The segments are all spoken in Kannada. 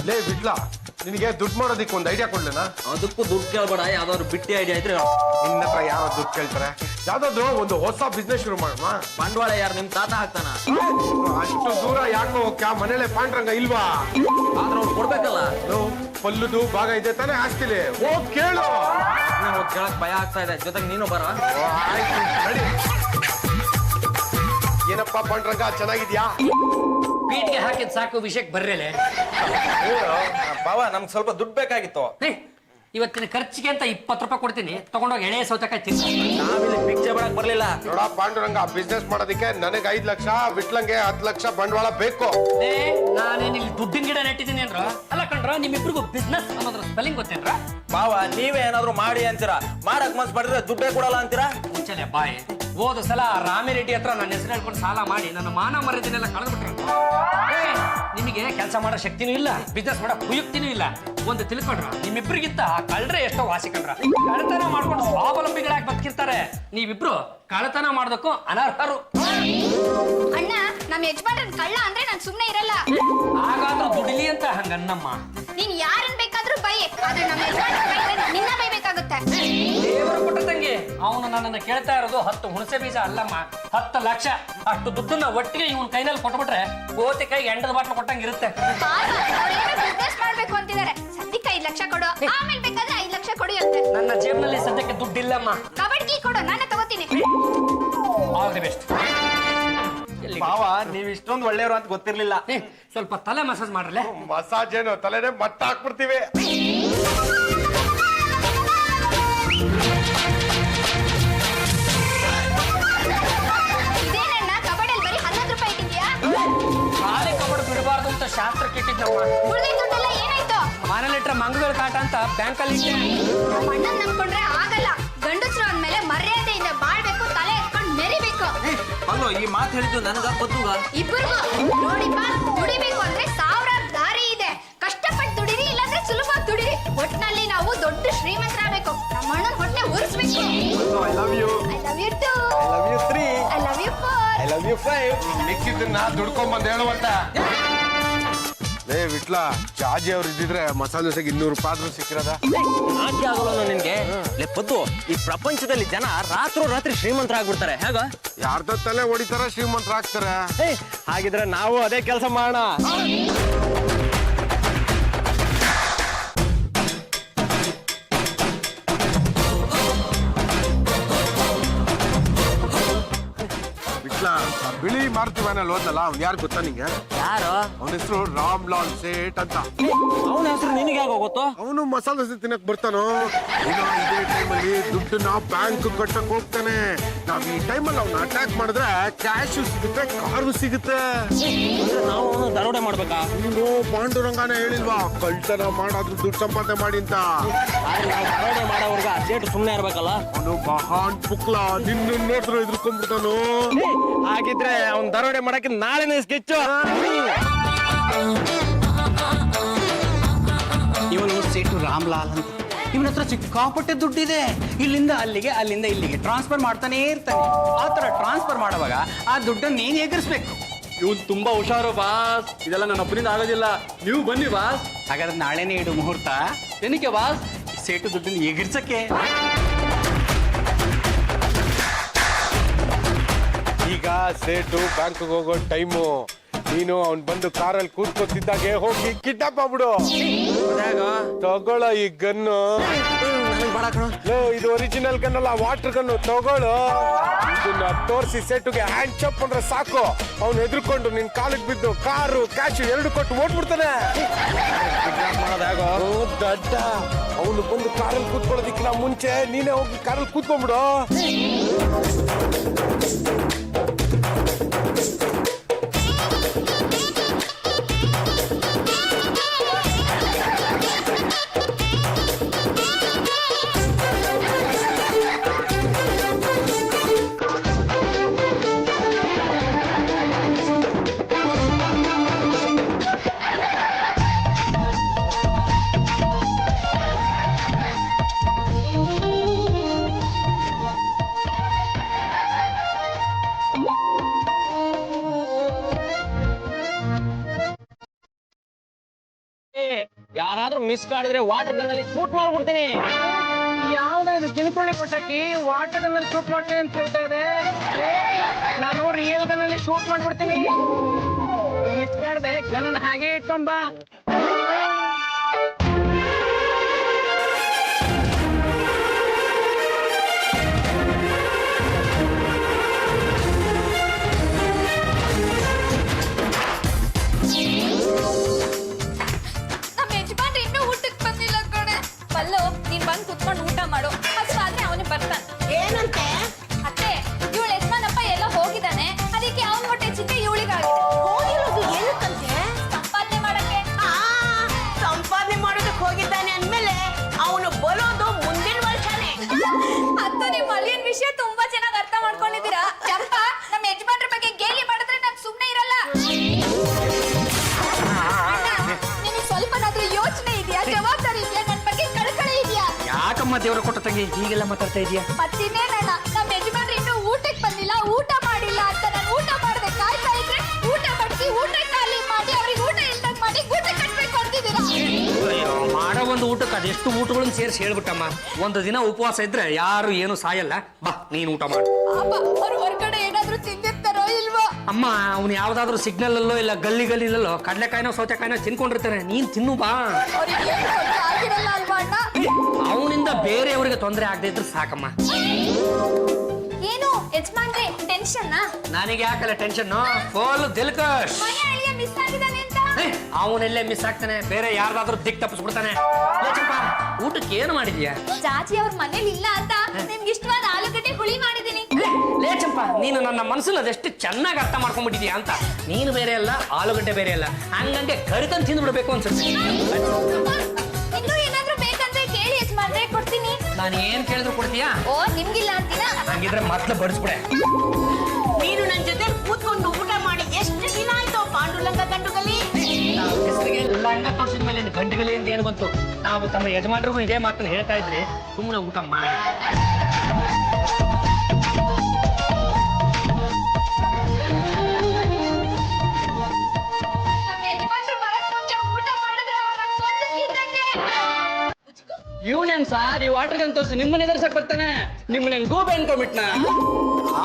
ಲೇ ಬಿಟ್ಲಾ, ನಿನಗೆ ದುಡ್ಡು ಮಾಡೋದಿಕ್ಕೆ ಒಂದು ಐಡಿಯಾ ಕೊಡ್ಲೇನಾ? ಅದಕ್ಕೂ ದುಡ್ಡು ಕೇಳ್ಬೇಡ, ಯಾವ್ದಾದ್ರು ಬಿಟ್ಟಿ ಐಡಿಯಾ ಇದ್ರೆ ನಿನ್ನ ಹತ್ರ ಯಾರೋ ದುಡ್ಡು ಕೇಳ್ತಾರೆ. ಯಾವ್ದಾದ್ರು ಒಂದು ಹೊಸ ಬಿಸ್ನೆಸ್ ಶುರು ಮಾಡೋಣ. ಬಂಡವಾಳ ಯಾರು ನಿಮ್ ತಾತ ಹಾಕ್ತಾನ? ಅಷ್ಟು ದೂರ ಯಾಕೋ ಹೋಗ್ಯಾ? ಮನೇಲೆ ಪಾಂಡ್ರಂಗ ಇಲ್ವಾ? ಆದ್ರೆ ಅವ್ರು ಕೊಡ್ಬೇಕಲ್ಲ. ಪಲ್ಲುದು ಭಾಗ ಇದೆ ತಾನೇ ಆಸ್ತಿಲಿ, ಹೋಗ್ ಕೇಳು. ಹೋಗಿ ಕೇಳಕ್ ಭಯ ಆಗ್ತಾ ಇದೆ, ಜೊತೆಗೆ ನೀನು ಬರ. ಏನಪ್ಪ ಪಾಂಡ್ರಂಗ, ಚೆನ್ನಾಗಿದ್ಯಾ? ಪೀಟ್ಗೆ ಹಾಕಿದ್ ಸಾಕು, ವಿಷಯಕ್ಕೆ ಬರ್ರೇಲೆ. ಬಾವ, ನಮ್ಗೆ ಸ್ವಲ್ಪ ದುಡ್ಡು ಬೇಕಾಗಿತ್ತು. ಇವತ್ತಿನ ಖರ್ಚಿಗೆ ಅಂತ 20 ರೂಪಾಯಿ ಕೊಡ್ತೀನಿ, ತಗೊಂಡೋಗಿ ಎಳೆ ಸೌತೆಕಾಯಿ ತಿನ್ನಿ. ನಾವಿಲ್ಲಿ ಪಿಕ್ಚರ್ ಮಾಡಕ್ ಬರ್ಲಿಲ್ಲ. ನೋಡ ಪಾಂಡುರಂಗ, ಬಿಸ್ನೆಸ್ ಮಾಡೋದಕ್ಕೆ ನನಗೆ 5 ಲಕ್ಷ, ವಿಟ್ಲಂಗೆ 10 ಲಕ್ಷ ಬಂಡವಾಳ ಬೇಕು. ನಾನೇನ್ ಇಲ್ಲಿ ದುಡ್ಡಿನ ಗಿಡ ನೆಟ್ಟಿದ್ದೀನಿ ಅಂದ್ರ ಅಲ್ಲ ಕಣ್ರ, ನಿಮ್ಮಿಬ್ರಿಗೂ ಬಿಸ್ನೆಸ್ ಅನ್ನೋದ್ರ ಸ್ಪೆಲ್ಲಿಂಗ್ ಗೊತ್ತೇನ್ರ? ಬಾವ, ನೀವೇ ಏನಾದ್ರು ಮಾಡಿ ಅಂತೀರಾ, ಮಾಡಕ್ ಮನ್ಸ್ ಮಾಡಿದ್ರೆ ದುಡ್ಡೇ ಕೊಡಲ್ಲ ಅಂತೀರಾ? ಮುಂಚೆಲೆ ಬಾಯ್, ಹೋದ ಸಲ ರಾಮಿರೆಡ್ಡಿ ಹತ್ರ ನನ್ನ ಹೆಸರು ಹೇಳ್ಕೊಂಡು ಸಾಲ ಮಾಡಿ ನನ್ನ ಮಾನ ಮರ್ಯಾದೆನೆಲ್ಲ ಕಳೆದ್ಬಿಟ್ರು. ನಿಮಗೆ ಕೆಲಸ ಮಾಡೋ ಶಕ್ತಿನೂ ಇಲ್ಲ, ಬಿಸ್ನೆಸ್ ಮಾಡೋ ಕುಯುಕ್ತಿನೂ ಇಲ್ಲ. ಒಂದು ತಿಳ್ಕೊಂಡ್ರ, ನಿಮ್ಮಿಬ್ರಿಗಿಂತ ಕಳ್ರೆ ಎಷ್ಟೋ ವಾಸಿ ಕಂಡ್ರ. ಕಳ್ಳತನ ಮಾಡ್ಕೊಂಡು ಸ್ವಾವಲಂಬಿಗಳಾಗಿ ಬದುಕಿರ್ತಾರೆ. ನೀವಿಬ್ರು ಕಳ್ಳತನ ಮಾಡೋದಕ್ಕೂ ಅನರ್ಹರು. ಅಣ್ಣ, ನಮ್ಮ ಯಜಮಾನ್ರನ್ ಕಳ್ಳ ಅಂದ್ರೆ ನಾನು ಸುಮ್ನೆ ಇರಲ್ಲ. ಹಾಗಾದ್ರೂ ದುಡಿಲಿ ಅಂತ ಹಂಗನ್ನಮ್ಮ. ನೀನ್ ಯಾರನ್ ಬೇಕಾದ್ರೂ ಬೈ, ಆದ್ರೆ ನಮ್ಮ ಯಜಮಾನ್ರನ್ ಬೈದ್ರೆ ನಿನ್ನ ಬೈಬೇಕಾಗುತ್ತೆ. ದೇವರು ಕೊಟ್ಟ ತಂಗಿ, ಅವನು ನನ್ನನ್ನು ಕೇಳ್ತಾ ಇರೋದು 10 ಹುಣಸೆ ಬೀಜ ಅಲ್ಲಮ್ಮ, 10 ಲಕ್ಷ. ಅಷ್ಟು ದುಡ್ಡನ್ನ ಒಟ್ಟಿಗೆ ಇವನ್ ಕೈನಲ್ಲಿ ಕೊಟ್ಬಿಟ್ರೆ ಕೋತಿ ಕೈಗೆ ಎಂಡದ ಬಾಟ್ಲು ಕೊಟ್ಟಂಗಿರುತ್ತೆ. ಬಿಸ್ನೆಸ್ ಮಾಡ್ಬೇಕು ಅಂತಿದ್ದಾರೆ, ಸದ್ಯಕ್ಕೆ 5 ಲಕ್ಷ ಕೊಡು, ಆಮೇಲೆ ಬೇಕಾದ್ರೆ 5 ಲಕ್ಷ ಕೊಡಿ ಅಂತೆ. ನನ್ನ ಜೇಬ್ನಲ್ಲಿ ಸದ್ಯಕ್ಕೆ ದುಡ್ಡಿಲ್ಲಮ್ಮ. ಕಬಡ್ಡಿ ಕೊಡು, ನಾನು ತಗೋತೀನಿ. All the best. ಬಾವ, ನೀವ್ ಇಷ್ಟೊಂದು ಒಳ್ಳೆಯವರು ಅಂತ ಗೊತ್ತಿರ್ಲಿಲ್ಲ. ಸ್ವಲ್ಪ ತಲೆ ಮಸಾಜ್ ಮಾಡ್ರಲ್ಲ. ಮಸಾಜ್ ಏನು, ತಲೆನೇ ಮಟ್ಟ ಹಾಕ್ಬಿಡ್ತೀವಿ. ಇದೇನಣ್ಣ, ಕಬಡ್ಡಿಯಲ್ಲಿ ಬರೀ 11 ರೂಪಾಯಿ ಇಟ್ಟಿದ್ಯಾ? ಖಾಲಿ ಕಬಡ್ಡಿ ಬಿಡಬಾರ್ದು ಅಂತ ಶಾಸ್ತ್ರಕ್ಕೆ ಇಟ್ಟಿದ್ದಮ್ಮ. ಉಳಿದ ದುಡ್ಡೆಲ್ಲ ಏನಾಯ್ತು? ಮನೇಲಿಟ್ರೆ ಮಂಗಗಳ ಕಾಟ ಅಂತ ಬ್ಯಾಂಕಲ್ಲಿ ಇಟ್ಟೆ. ನಮ್ಮ ಅಣ್ಣನ್ ನಂಬ್ಕೊಂಡ್ರೆ ಆಗಲ್ಲ. ಗಂಡಸ್ರು ಅಂದ್ಮೇಲೆ ಮರ್ಯಾದೆಯಿಂದ ಬಾಳ್ಬೇಕು, ತಲೆ ಎತ್ಕೊಂಡು ಮೆರಿಬೇಕು. ಅಲ್ಲೋ, ಈ ಮಾತು ಹೇಳಿದ್ದು ನನಗ ಗೊತ್ತುಗ. ಇಬ್ಬರಿಗೂ ನೋಡಿಪ್ಪ, ದುಡಿಬೇಕು ಅಂದ್ರೆ 1000 ದಾರಿ ಇದೆ. ಕಷ್ಟಪಟ್ಟು ದುಡಿರಿ, ಇಲ್ಲಾಂದ್ರೆ ಸುಲಭವಾಗಿ ದುಡಿರಿ. ಒಟ್ನಲ್ಲಿ ನಾವು ದೊಡ್ಡ ಶ್ರೀಮಂತರಾಗಬೇಕು. ನಮ್ಮ ಅಣ್ಣನ ಹೊಟ್ಟೆ ಉರಿಸ್ಬೇಕು. I love you. I love you too. I love you 3. I love you 4. I love you 5. ಮಿಕ್ಕಿದ್ದನ್ನ ದುಡ್ಕೊಂಬಂದು ಹೇಳುವಂತ. ಲೇ ವಿಟ್ಲ, ಜಾಜಿ ಅವ್ರು ಇದ್ದಿದ್ರೆ ಮಸಾಲೆ ದೋಸೆಗೆ 200 ರೂಪಾಯಿ ಆದ್ರೂ ಸಿಕ್ಕಿರೋದ. ಸಾಧ್ಯ ಆಗೋಲ್ಲ ನಿನ್ಗೆ. ಪದ್ದು, ಈ ಪ್ರಪಂಚದಲ್ಲಿ ಜನ ರಾತ್ರಿ ಶ್ರೀಮಂತರಾಗ್ಬಿಡ್ತಾರೆ. ಹೇಗ? ಯಾರ್ದ ತಲೆ ಹೊಡಿತಾರ, ಶ್ರೀಮಂತರಾಗ್ತಾರೆ. ಹಾಗಿದ್ರೆ ನಾವು ಅದೇ ಕೆಲಸ ಮಾಡೋಣ. ವಿಟ್ಲ, ಬಿಳಿ ಮಾರುತಿ ವ್ಯಾನಲ್ಲಿ ಹೋದ್ನಲ್ಲ, ಅವ್ನು ಯಾರು ಗೊತ್ತಾ ನಿಂಗೆ? ಯಾರು? ಅವನ ಹೆಸರು ರಾಮ್ ಲಾಲ್ ಸೇಠ್ ಅಂತ. ಅವನ ಹೆಸರು ನಿನಗೆ ಯಾಕೋ ಗೊತ್ತು? ಅವನು ಮಸಾಲೆ ದೋಸೆ ತಿನ್ನಕ್ ಬರ್ತಾನೋ. ಇದೇ ಟೈಮಲ್ಲಿ ದುಡ್ಡನ್ನ ಬ್ಯಾಂಕ್ ಕಟ್ಟಕ್ ಹೋಗ್ತಾನೆ. ನಾವ್ ಈ ಟೈಮಲ್ಲಿ ಅವ್ನ ಅಟ್ಯಾಕ್ ಮಾಡಿದ್ರೆ ಕ್ಯಾಶ್ ಸಿಗುತ್ತೆ, ಕಾರು ಸಿಗುತ್ತೆ. ನಾವು ದರೋಡೆ ಮಾಡ್ಬೇಕಾ? ನೀನು ಪಾಂಡುರಂಗನೇ ಹೇಳಿಲ್ವಾ, ಕಳ್ತನ ಮಾಡಾದ್ರೂ ದುಡ್ಡು ಸಂಪಾದನೆ ಮಾಡಿ ಅಂತ. ನಾವು ದರೋಡೆ ಮಾಡೋರ್ಗ ಸೇಟು ಸುಮ್ಮನೆ ಇರ್ಬೇಕಲ್ಲ. ಅವನು ಮಹಾನ್ ಪುಕ್ಲ, ನಿನ್ನ ನೋಡಿದ್ರು ಎದ್ರುಕೊಂಡ್ಬಿಡ್ತಾನು. ಹಾಗಿದ್ರೆ ಅವ್ನ್ ದರೋಡೆ ಮಾಡಕ್ಕೆ ನಾಳೆನೇ ಸ್ಕೆಚ್ಚು. ಇವನು ಸೇಟು ರಾಮ್ಲಾಲ್ ಅಂತ. ಇವನ ಹತ್ರ ಸಿಕ್ಕಾಪಟ್ಟೆ ದುಡ್ಡಿದೆ. ಇಲ್ಲಿಂದ ಅಲ್ಲಿಗೆ, ಅಲ್ಲಿಂದ ಇಲ್ಲಿಗೆ ಟ್ರಾನ್ಸ್ಫರ್ ಮಾಡ್ತಾನೆ ಇರ್ತಾನೆ. ಆ ತರ ಟ್ರಾನ್ಸ್ಫರ್ ಮಾಡುವಾಗ ಆ ದುಡ್ಡನ್ನು ನೀನು ಎಗರಿಸ್ಬೇಕು. ಇವನು ತುಂಬಾ ಹುಷಾರು ಬಾಸ್, ಇದೆಲ್ಲ ನನ್ನ ಒಬ್ಬರಿಂದ ಆಗೋದಿಲ್ಲ, ನೀವು ಬನ್ನಿ ಬಾಸ್. ಹಾಗಾದ್ರೆ ನಾಳೆನೇ ಇಡು ಮುಹೂರ್ತ. ಏನಕ್ಕೆ ಬಾಸ್? ಸೇಟು ದುಡ್ಡನ್ನು ಎಗರ್ಸಕ್ಕೆ. ಈಗ ಸೇಟು ಬ್ಯಾಂಕ್ ಹೋಗೋ ಟೈಮು. ನೀನು ಅವ್ನ್ ಬಂದು ಕಾರಲ್ಲಿ ಕೂತ್ಕೊತಿದ್ದಾಗೆ ಹೋಗಿ ಕಿಡ್ನಾಪ್ ಮಾಡ್ಬಿಡು. ತಗೊಳ್ಳೋ ಈ ಗನ್ನು. ಇದು ಒರಿಜಿನಲ್ ಗನ್ ಅಲ್ಲ, ವಾಟರ್ ಗನ್ನು. ತಗೊಳ್ಳೋ, ಇದನ್ನ ತೋರಿಸಿ ಸೇಟುಗೆ ಹ್ಯಾಂಡ್ ಚಪ್ ಅಂದ್ರೆ ಸಾಕು. ಅವ್ನು ಹೆದರ್ಕೊಂಡು ನಿನ್ ಕಾಲಿಗೆ ಬಿದ್ದು ಕಾರು ಕ್ಯಾಶ್ 2 ಕೊಟ್ಟು ಓಡ್ಬಿಡ್ತಾನೆ. ದಡ್ಡ, ಅವನು ಬಂದು ಕಾರಲ್ಲಿ ಕೂತ್ಕೊಳ್ಳೋದಿಕ್ಕಿಂತ ಮುಂಚೆ ನೀನೇ ಹೋಗಿ ಕಾರಲ್ಲಿ ಕೂತ್ಕೊಂಡ್ಬಿಡು. ಯಾರಾದ್ರೂ ಮಿಸ್ ಮಾಡಿದ್ರೆ ವಾಟರ್ ಗನ್ ಅಲ್ಲಿ ಶೂಟ್ ಮಾಡ್ಬಿಡ್ತೀನಿ. ಯಾವ್ದಾದ್ರು ತಿಳ್ಕೊಳ್ಳಿ ಕೊಟ್ಟಕ್ಕೆ ವಾಟರ್ ಗನ್ನಲ್ಲಿ ಶೂಟ್ ಮಾಡ್ತೀನಿ ಅಂತ ಹೇಳ್ತಾ ಇದೆ. ನಾನು ರಿಯಲ್ ಗನ್ನಲ್ಲಿ ಶೂಟ್ ಮಾಡ್ಬಿಡ್ತೀನಿ. ಇಟ್ಕಾಡ್ದೆ ಗನ್ ಹಾಗೆ ಇಟ್ಕೊಂಡ್ ಬಾ. ನಮ್ಮ ಯಜಮಾನ್ರು ಇನ್ನೂ ಊಟಕ್ಕೆ ಬಂದಿಲ್ಲ ಕಣೆ. ಪಲ್ಲು ನೀನ್ ಬಂದು ಕುತ್ಕೊಂಡು ಊಟ ಮಾಡು. ಹಸುವಾದ್ರೆ ಅವನು ಬರ್ತಾನೆ. ಏನಂತೆ ಅತ್ತೆ ಇವಳ ಯಜಮಾನಪ್ಪ ಎಲ್ಲ ಹೋಗಿದ್ದಾನೆ, ಅದಕ್ಕೆ ಅವನ ಹೊಟ್ಟೆ ಚಿಂತೆ ಇವಳಿಗಾಗಿದೆ. ಹೋಗಿರೋದು ಏನಕ್ಕಂತೆ ಸಂಪಾದನೆ ಮಾಡಕ್ಕೆ. ಸಂಪಾದನೆ ಮಾಡೋದಕ್ಕೆ ಹೋಗಿದ್ದಾನೆ ಅಂದ್ಮೇಲೆ ಅವನು ಬರೋದು ಮುಂದಿನ ವರ್ಷನೇ. ಅತ್ತ ನಿಮ್ಮ ಅಳಿಯನ್ ವಿಷಯ ತುಂಬಾ ಚೆನ್ನಾಗಿ ಅರ್ಥ ಮಾಡ್ಕೊಂಡಿದ್ದೀರಾ. ಚಂಪ ನಮ್ಮ ಯಜಮಾನ್ರ ಬಗ್ಗೆ ಗೇಲಿ ಮಾಡಿದ್ರೆ ನಾನು ಸುಮ್ಮನೆ ಇರಲ್ಲ. ನಿನಗೆ ಸ್ವಲ್ಪನಾದ್ರೂ ಯೋಚನೆ ಇದೆಯಾ, ಜವಾಬ್ದಾರಿ ಇದೆಯಾ, ನನ್ನ ಬಗ್ಗೆ ಕಳಕಳಿ ಇದೆಯಾ? ಯಾಕಮ್ಮ ದೇವ್ರ ಕೊಟ್ಟ ತಂಗಿ ಹೀಗೆಲ್ಲ ಮಾತಾಡ್ತಾ ಇದೀಯಾ? ಮತ್ತಿನ್ನೇನಣ್ಣ, ನಮ್ಮ ಯಜಮಾನ್ರು ಇನ್ನೂ ಊಟಕ್ಕೆ ಬಂದಿಲ್ಲ, ಊಟ ಮಾಡಿಲ್ಲ ಅಂತ ನಾನು ಊಟ ಮಾಡದೆ ಕಾಯ್ತಾ ಇದ್ರೆ ಊಟ ಬಡಿಸಿ ಊಟ ಖಾಲಿ ಮಾಡಿ ಅವ್ರಿಗೆ ಊಟ ಇಲ್ದಂಗ್ ಮಾಡಿ ಊಟ ಕಟ್ಬೇಕು ಅಂತಿದ್ದೀರಾ. ಮಾಡೋ ಒಂದು ಊಟಕ್ಕೆ ಅದೆಷ್ಟು ಊಟಗಳನ್ನ ಸೇರಿಸಿ ಹೇಳ್ಬಿಟ್ಟಮ್ಮ. ಒಂದು ದಿನ ಉಪವಾಸ ಇದ್ರೆ ಯಾರು ಏನು ಸಾಯಲ್ಲ. ಬಾ ನೀನು ಊಟ ಮಾಡು. ಅಪ್ಪ ಅವ್ರು ಹೊರಗಡೆ ಏನಾದ್ರೂ ತಿಂದಿರ್ತಾರೋ ಇಲ್ವೋ? ಅಮ್ಮ ಅವ್ನು ಯಾವ್ದಾದ್ರು ಸಿಗ್ನಲ್ ಅಲ್ಲೋ ಇಲ್ಲ ಗಲ್ಲಿಗಲ್ಲಿಲೋ ಕಡ್ಲೆಕಾಯಿನೋ ಸೌತೆಕಾಯಿನೋ ತಿನ್ಕೊಂಡಿರ್ತಾನೆ. ನೀನ್ ತಿನ್ನು ಬಾ. ಅವ್ರಿಗೆ ಏನು ತೊಂದ್ರೆ ಆಗಿರಲ್ಲ ಅಲ್ವಾ ಅಣ್ಣ? ಅವನಿಂದ ಬೇರೆಯವ್ರಿಗೆ ತೊಂದರೆ ಆಗದೆ ಇದ್ರೆ ಸಾಕಮ್ಮ. ಏನು ಯಜಮಾನ್ರೆ ಟೆನ್ಷನ್? ನನಗೆ ಯಾಕಲ್ಲ ಟೆನ್ಷನ್, ಫುಲ್ ದಿಲ್ಕಶ್. ಮನೆ ಅಳಿಯ ಮಿಸ್ ಆಗಿದ್ದಾನೆ ಅಂತ. ಅವನೆಲ್ಲೇ ಮಿಸ್ ಆಗ್ತಾನೆ, ಬೇರೆ ಯಾರ್ದಾದ್ರೂ ದಿಕ್ ತಪ್ಪಿಸ್ಬಿಡ್ತಾನೆ. ಊಟಕ್ಕೆ ಏನು ಮಾಡಿದ್ಯಾ? ಚಾಚಿ ಅವ್ರ ಮನೇಲಿ ಇಲ್ಲ ಅಂತ ನಿಮ್ಗೆ ಇಷ್ಟವಾದ ಆಲೂಗಡ್ಡೆ ಹುಳಿ ಮಾಡಿದೀನಿ. ಲೇ ಚಂಪಾ, ನೀನು ನನ್ನ ಮನಸ್ಸಲ್ಲಿ ಅದೆಷ್ಟು ಚೆನ್ನಾಗಿ ಅರ್ಥ ಮಾಡ್ಕೊಂಡ್ಬಿಟ್ಟಿದ್ಯಾ ಅಂತ. ನೀನು ಬೇರೆ ಅಲ್ಲ, ಆಲೂಗಡ್ಡೆ ಬೇರೆ ಅಲ್ಲ, ಹಂಗಂಗೆ ಕರಿತಂದು ತಿಂದ್ಬಿಡ್ಬೇಕು ಅನ್ಸುತ್ತೆ. ಇನ್ನೂ ಏನಾದ್ರೂ ಬೇಕಂದ್ರೆ ಕೇಳಿ ಯಜಮಾನ್ರೆ, ಕೊಡ್ತೀನಿ. ನಾನು ಏನ್ ಕೇಳಿದ್ರು ಕೊಡ್ತೀಯಾ? ಓ ನಿಮ್ಗಿಲ್ಲ ಅಂತೀನಾ? ಹಂಗಿದ್ರೆ ಮತ್ತೆ ಬಡಿಸ್ಬಿಡೆ. ನೀನು ನನ್ನ ಜೊತೆ ಕೂತ್ಕೊಂಡು ಊಟ ಮಾಡಿ ಎಷ್ಟು ದಿನ ಆಯ್ತು ಪಾಂಡುರಂಗ ಗಂಡುಗಲಿ? ಹೆಸರಿಗೆ ಲಂಗ ತೋರಿಸಿದ ಮೇಲೆ ಗಂಟೆಗಲಿ ಅಂತ ಏನು ಬಂತು? ನಾವು ತಮ್ಮ ಯಜಮಾನ್ರಿಗೂ ಇದೇ ಮಾತನ್ನು ಹೇಳ್ತಾ ಇದ್ರಿ, ಸುಮ್ಮನೆ ಊಟ ಮಾಡಿ. ನಮ್ಮ ಯಜಮಾನ್ರು ಬರಕ್ ಮುಂಚೆ ಊಟ ಮಾಡಿದ್ರೆ ಅವ್ರ ಸ್ವಂತಕ್ಕಿದ್ದಂಗೆ. ಇವನೇನ್ ಸಾರ್ ಈ ವಾಟರ್ ಗನ್ ತೋರಿಸಿ ನಿಮ್ಮನ್ನ ಎದುರ್ಸಕ್ ಬರ್ತಾನೆ. ನಿಮ್ಮನ್ನ ಗೂಬೆ ಅನ್ಕೊಂಡ್ಬಿಟ್ನ.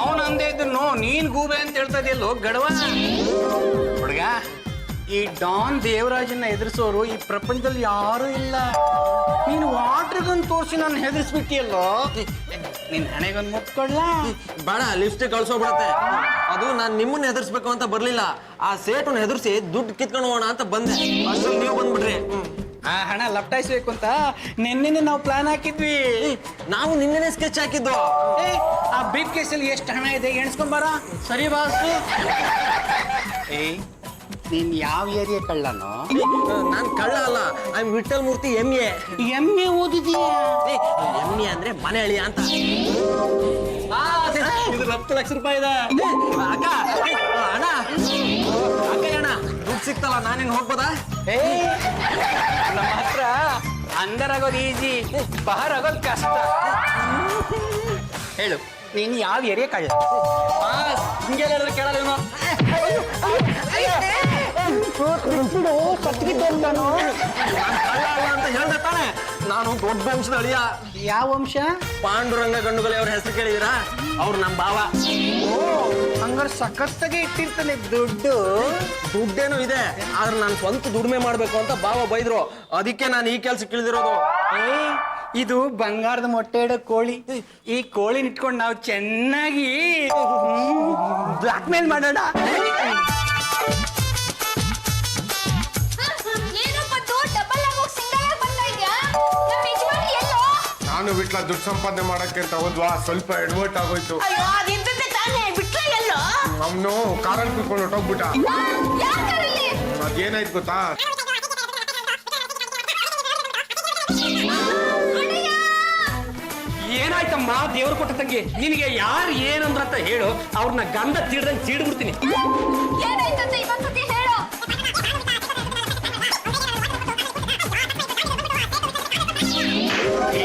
ಅವನ ಅಂದೇ ಇದ್ದನು ನೀನ್ ಗೂಬೆ ಅಂತ ಹೇಳ್ತಾ ಇದೆಯಲ್ಲೋ ಗಡವ. ಹುಡುಗ, ಈ ಡಾನ್ ದೇವರಾಜನ್ನ ಎದುರಿಸೋರು ಈ ಪ್ರಪಂಚದಲ್ಲಿ ಯಾರು ಇಲ್ಲ. ನೀನು ವಾಟರ್ ಗನ್ ತೋರಿಸಿ ನಾನು ಹೆದರ್ಸ್ಬಿಟ್ಟಿಯಲ್ಲೋ. ನಿನ್ ಹಣೆಗೊಂದು ಮುಟ್ಕೊಡ್ಲಾ? ಬೇಡ, ಲಿಪ್ಸ್ಟಿಕ್ ಕಳ್ಸೋಗ್ಬಿಡತ್ತೆ. ಅದು ನಾನು ನಿಮ್ಮನ್ನ ಹೆದರ್ಸ್ಬೇಕು ಅಂತ ಬರ್ಲಿಲ್ಲ. ಆ ಸೇಟನ್ನು ಹೆದರ್ಸಿ ದುಡ್ಡು ಕಿತ್ಕೊಂಡು ಹೋಗೋಣ ಅಂತ ಬಂದೆ. ಅಷ್ಟ್ರಲ್ಲಿ ನೀವು ಬಂದ್ಬಿಟ್ರಿ. ಆ ಹಣ ಲಪ್ಟಾಯಿಸ್ಬೇಕು ಅಂತ ನಿನ್ನೆ ನಾವು ಪ್ಲಾನ್ ಹಾಕಿದ್ವಿ. ನಾವು ನಿನ್ನೆನೆ ಸ್ಕೆಚ್ ಹಾಕಿದ್ದು. ಆ ಬ್ರೀಫ್ ಕೇಸಲ್ಲಿ ಎಷ್ಟು ಹಣ ಇದೆ ಎಣಿಸ್ಕೊಂಬಾರ. ಸರಿ ಬಾಸ್. ನೀನ್ ಯಾವ ಏರಿಯಾ ಕಳ್ಳನೋ? ನಾನ್ ಕಳ್ಳ ಅಲ್ಲ, I am Vittal Murthy MA. MA ಓದಿದೀಯಾ? MA ಅಂದ್ರೆ ಮನೆ ಅಳಿಯ ಅಂತ. ಇದು 10 ಲಕ್ಷ ರೂಪಾಯಿ ಇದೆ. ಅಕ್ಕ, ಅಣ್ಣ ಅಕ್ಕ ಅಣ್ಣ ದುಡ್ಡು ಸಿಕ್ತಲ್ಲ, ನಾನೇನು ಹೋಗ್ಬೋದಾ? ನಮ್ಮ ಹತ್ರ ಅಂದರ್ ಆಗೋದು ಈಜಿ, ಬಹರ್ ಆಗೋದು ಕಷ್ಟ. ಹೇಳು, ನೀನ್ ಯಾವ ಏರಿಯಾ ಕಳ್ಳ? ಹಿಂಗೆ ಹೇಳಿದ್ರೆ ಕೇಳಲ್ಲ ಇವನು. ನಾನು ಕಳ್ಳ ಅಲ್ಲ ಅಂತ ಹೇಳ್ದೆ ತಾನೆ. ನಾನು ದೊಡ್ಡ ವಂಶದ ಅಳಿಯ. ಯಾವ ವಂಶ? ಪಾಂಡುರಂಗ ಗಂಡುಗಲಿ ಅವ್ರ ಹೆಸರು ಕೇಳಿದಿರಾ? ಅವ್ರು ನಮ್ಮ ಭಾವ. ಹಂಗಾರೆ ಸಖತ್ತಾಗೆ ಇಟ್ಟಿರ್ತಾನೆ ದುಡ್ಡು. ದುಡ್ಡೇನು ಇದೆ, ಆದ್ರೆ ನಾನು ಸ್ವಂತ ದುಡಿಮೆ ಮಾಡ್ಬೇಕು ಅಂತ ಭಾವ ಬೈದ್ರು. ಅದಕ್ಕೆ ನಾನು ಈ ಕೆಲ್ಸಕ್ಕೆ ಇಳಿದಿರೋದು. ಇದು ಬಂಗಾರದ ಮೊಟ್ಟೆ ಇಡೋ ಕೋಳಿ. ಈ ಕೋಳಿನ ಇಟ್ಕೊಂಡು ನಾವು ಚೆನ್ನಾಗಿ ಬ್ಲಾಕ್ ಮೇಲ್ ಮಾಡೋಣ. ಏನಪ್ಪ ಡಬಲ್ ಆಗೋಗಿ ಸಿಂಗಲ್ ಆಗಿ ಬರ್ತಾ ಇದ್ಯಾ? ನಮ್ಮ ಯಜಮಾನ್ರು ಎಲ್ಲೋ? ನಾನು ಬಿಟ್ಲ ದುಡ್ಡು ಸಂಪಾದನೆ ಮಾಡಕ್ಕೆ ಅಂತ ಹೋದ್ವಾ, ಸ್ವಲ್ಪ ಎಡವಟ್ ಆಗೋಯ್ತು. ಅಯ್ಯೋ ಅದಿದ್ದದ್ದೇ ತಾನೇ ಬಿಟ್ರೆ ಎಲ್ಲೋ? ಅವನು ಕಾರಲ್ಲಿ ಕುತ್ಕೊಂಡು ಹೊಟ್ಟೋಗ್ಬಿಟ್ಟ. ಯಾಕರಲ್ಲಿ? ಅದೇನಾಯ್ತು ಗೊತ್ತಾ? ಏನಾಯ್ತಮ್ಮ ದೇವ್ರು ಕೊಟ್ಟ ತಂಗಿ? ನಿನಗೆ ಯಾರು ಏನಂದ್ರ ಅಂತ ಹೇಳು, ಅವ್ರನ್ನ ಗಂಧ ತೀಡ್ದಂಗೆ ತೀಡ್ಬಿಡ್ತೀನಿ. ಏನಾಯ್ತಂತ ಇವತ್ತೊತ್ತಿ ಹೇಳು.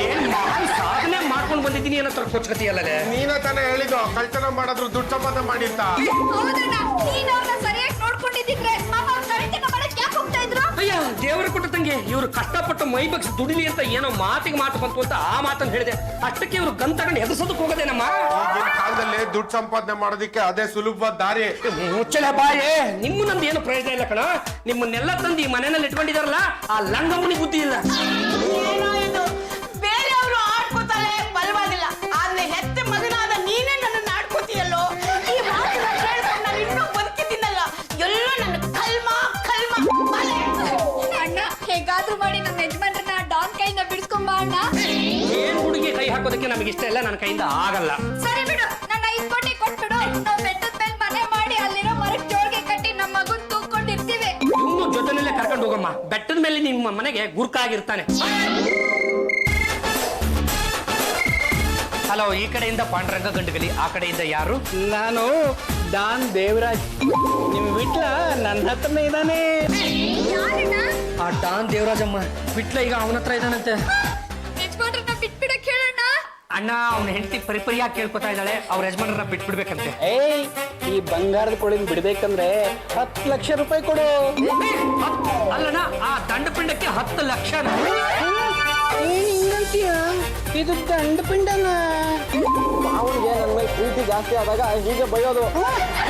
ಏನ್ ಮಾಡಿ ಸಾಧನೆ ಮಾಡ್ಕೊಂಡು ಬಂದಿದ್ದೀನಿ ಏನೋ ಕೊಚ್ಕತಿ ಅಲ್ಲದೆ. ನೀನ ತಾನೇ ಹೇಳಿದ್ದು ಕಳ್ತನ ಮಾಡಿದ್ರು ದುಡ್ಡು ಸಂಪಾದನೆ ಮಾಡಿ ಅಂತ. ಹೌದಣ್ಣ, ನೀನ್ ಅವ್ರನ್ನ ಸರಿಯಾಗಿ ನೋಡ್ಕೊಂಡಿದ್ದಿದ್ರೆ ಪಾಪ ಅವ್ರು ಕಳ್ತನ ಮಾಡಕ್ ಯಾಕೆ ಹೋಗ್ತಾ ಇದ್ರು? ಅಯ್ಯ ದೇವರ ಕೊಟ್ಟ ತಂಗಿ ಇವ್ರು ಕಷ್ಟಪಟ್ಟು ಮೈ ಬಗ್ಸಿ ದುಡಿಲಿ ಅಂತ ಏನೋ ಮಾತಿಗೆ ಮಾತು ಬಂತು ಅಂತ ಆ ಮಾತನ್ನು ಹೇಳಿದೆ. ಅಷ್ಟಕ್ಕೆ ಇವ್ರು ಗನ್ ತಗೊಂಡು ಹೆದರ್ಸೋದಕ್ಕೆ ಹೋಗೋದೇನಮ್ಮ. ಈಗಿನ ಕಾಲದಲ್ಲಿ ದುಡ್ಡು ಸಂಪಾದನೆ ಮಾಡೋದಿಕ್ಕೆ ಅದೇ ಸುಲಭವಾದ ದಾರಿ. ಮುಚ್ಚಲೆ ಬಾಯೇ, ನಿಮ್ಮ ನಂದು ಏನು ಪ್ರಯೋಜನ ಇಲ್ಲ ಕಣ. ನಿಮ್ಮನ್ನೆಲ್ಲ ತಂದು ಈ ಮನೆಯಲ್ಲಿ ಇಟ್ಕೊಂಡಿದಾರಲ್ಲ, ಆ ಲಂಗಮ್ಮನಿ ಬುದ್ಧಿ ಇಲ್ಲ. ಏನೋ ಇದು ಬೇರೆಯವರು ಆಡ್ಕೋತಾರೆ ಪರವಾಗಿಲ್ಲ, ಆದ್ರೆ ಹೆತ್ತ ಮಗನಾದ ನೀನೇ ನನ್ನನ್ನು ಆಡ್ಕೋತೀಯಲ್ಲೋ. ಈ ಮಾತನ್ನ ಕೇಳ್ಕೊಂಡು ನಾನು ಇನ್ನೂ ಬದುಕಿದ್ದೀನಲ್ಲ, ಎಲ್ಲೋ ನನ್ನ ಕಲ್ಮ ಕಲ್ಮ ಬಲೆ. ಅಣ್ಣ ಹೇಗಾದ್ರೂ ಮಾಡಿ ನಮ್ಮ ಯಜಮಾನ್ರನ್ನ ಡಾನ್ ಕೈಯಿಂದ ಬಿಡಿಸ್ಕೊಂಬ ಅಣ್ಣ. ಏನ್ ಹುಡುಗಿ ಕೈ ಹಾಕೋದಕ್ಕೆ ನಮಗೆ ಇಷ್ಟ ಇಲ್ಲ, ನನ್ನ ಕೈಯಿಂದ ಆಗಲ್ಲ. ಸರಿ ಬಿಡು, ನನ್ನ 5 ಕೋಟಿ ಕೊಟ್ಬಿಡು. ನಾವು ಬೆಟ್ಟದ ಮೇಲೆ ಮನೆ ಮಾಡಿ ಅಲ್ಲಿರೋ ಮರಕ್ಕೆ ಜೋಳಿಗೆ ಕಟ್ಟಿ ನಮ್ಮ ಮಗನ್ ತೂಕೊಂಡಿರ್ತೀವಿ. ಇನ್ನು ಜೊತೆನಲ್ಲೇ ಕರ್ಕೊಂಡು ಹೋಗಮ್ಮ. ಬೆಟ್ಟದ ಮೇಲೆ ನಿಮ್ಮ ಮನೆಗೆ ಗುರ್ಕಾಗಿರ್ತಾನೆ. ಹಲೋ, ಈ ಕಡೆಯಿಂದ ಪಾಂಡುರಂಗ ಗಂಡುಗಲಿ, ಆ ಕಡೆಯಿಂದ ಯಾರು? ನಾನು ಡಾನ್ ದೇವರಾಜ್. ನಿಮ್ ವಿಟ್ಲ ನನ್ನ ಹತ್ರನೇ ಇದ್ದಾನೆ. ಯಾರಣ್ಣ? ಆ ಡಾನ್ ದೇವರಾಜಮ್ಮ ಬಿಟ್ಲ ಈಗ ಅವನ ಹತ್ರ ಇದ್ದಾನಂತೆ. ಯಜಮಾನ್ರನ್ನ ಬಿಟ್ಬಿಡಕ್ ಹೇಳಣ್ಣ. ಅಣ್ಣ, ಅವನ ಹೆಂಡತಿ ಪರಿಪರಿಯಾಗಿ ಕೇಳ್ಕೊತಾ ಇದ್ದಾಳೆ, ಅವ್ರ ಯಜಮಾನರನ್ನ ಬಿಟ್ಬಿಡ್ಬೇಕಂತೆ. ಏಯ್, ಈ ಬಂಗಾರದ ಕೊಳಿನ ಬಿಡ್ಬೇಕಂದ್ರೆ 10 ಲಕ್ಷ ರೂಪಾಯಿ ಕೊಡು. ಅಲ್ಲಣ್ಣ, ಆ ದಂಡ ಪಿಂಡಕ್ಕೆ 10 ಲಕ್ಷ. ಏನ್ ಹಿಂಗಂತೀಯ? ಇದು ದಂಡ ಪಿಂಡನ. ಅವನಿಗೆ ನನ್ನ ಮೇಲೆ ಪ್ರೀತಿ ಜಾಸ್ತಿ ಆದಾಗ ಹೀಗೆ ಬೈಯೋದು.